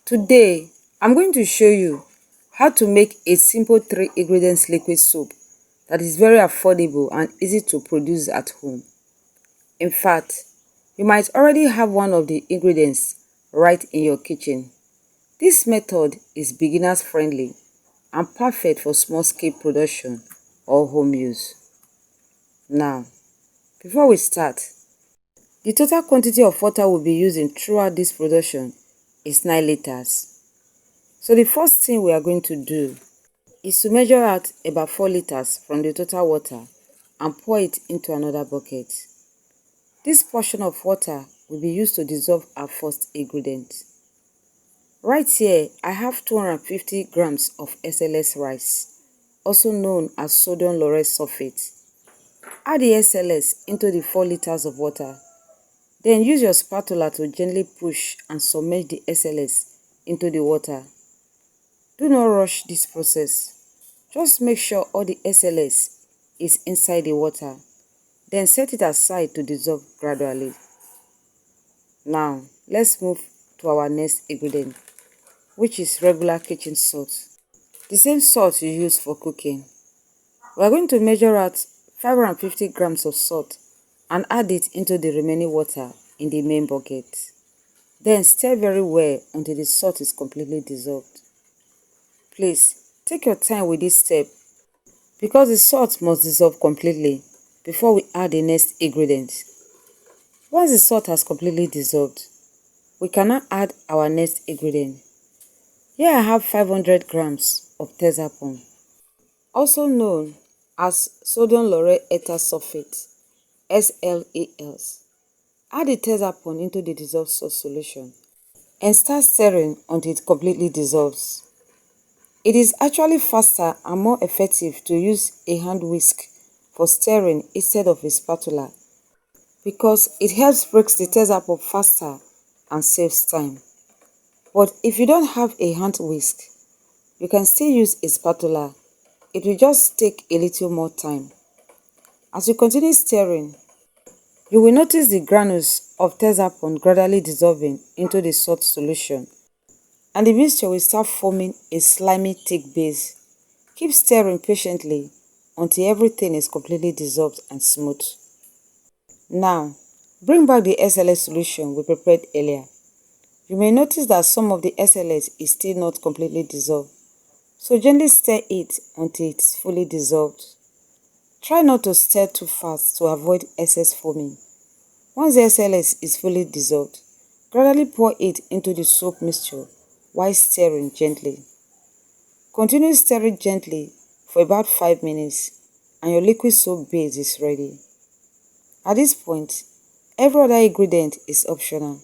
Today, I'm going to show you how to make a simple 3 ingredients liquid soap that is very affordable and easy to produce at home. In fact, you might already have one of the ingredients right in your kitchen. This method is beginners friendly and perfect for small-scale production or home use. Now, before we start, the total quantity of water we'll be using throughout this production is 9 liters. So the first thing we are going to do is to measure out about 4 liters from the total water and pour it into another bucket. This portion of water will be used to dissolve our first ingredient. Right here, I have 250 grams of SLES rice, also known as sodium lauryl sulfate. Add the SLS into the 4 liters of water. Then use your spatula to gently push and submerge the SLS into the water. Do not rush this process. Just make sure all the SLS is inside the water. Then set it aside to dissolve gradually. Now, let's move to our next ingredient, which is regular kitchen salt. The same salt you use for cooking. We are going to measure out 550 grams of salt and add it into the remaining water in the main bucket. Then stir very well until the salt is completely dissolved. Please take your time with this step because the salt must dissolve completely before we add the next ingredient. Once the salt has completely dissolved, we can now add our next ingredient. Here I have 500 grams of Texapon, also known as sodium lauryl sulfate, SLES. Add the Texapon into the dissolved salt solution and start stirring until it completely dissolves. It is actually faster and more effective to use a hand whisk for stirring instead of a spatula because it helps break the Texapon faster and saves time. But if you don't have a hand whisk, you can still use a spatula. It will just take a little more time. As you continue stirring, you will notice the granules of Texapon gradually dissolving into the salt solution, and the mixture will start forming a slimy thick base. Keep stirring patiently until everything is completely dissolved and smooth. Now, bring back the SLS solution we prepared earlier. You may notice that some of the SLS is still not completely dissolved, so gently stir it until it is fully dissolved. Try not to stir too fast to avoid excess foaming. Once the SLS is fully dissolved, gradually pour it into the soap mixture while stirring gently. Continue stirring gently for about 5 minutes and your liquid soap base is ready. At this point, every other ingredient is optional,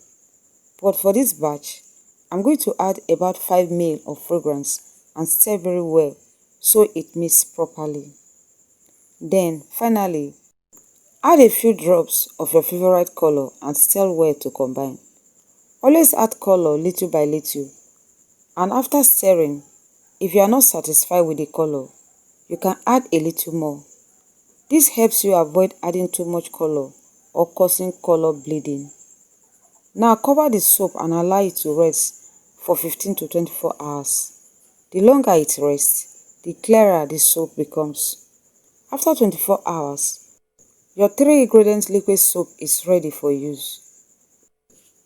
but for this batch, I'm going to add about 5 ml of fragrance and stir very well so it mixes properly. Then, finally, add a few drops of your favorite color and stir well to combine. Always add color little by little, and after stirring, if you are not satisfied with the color, you can add a little more. This helps you avoid adding too much color or causing color bleeding. Now cover the soap and allow it to rest for 15 to 24 hours. The longer it rests, the clearer the soap becomes. After 24 hours, your 3 ingredients liquid soap is ready for use.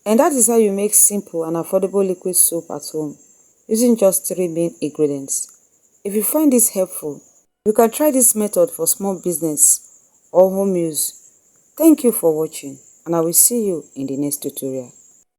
And that is how you make simple and affordable liquid soap at home using just 3 main ingredients. If you find this helpful, you can try this method for small business or home use. Thank you for watching, and I will see you in the next tutorial.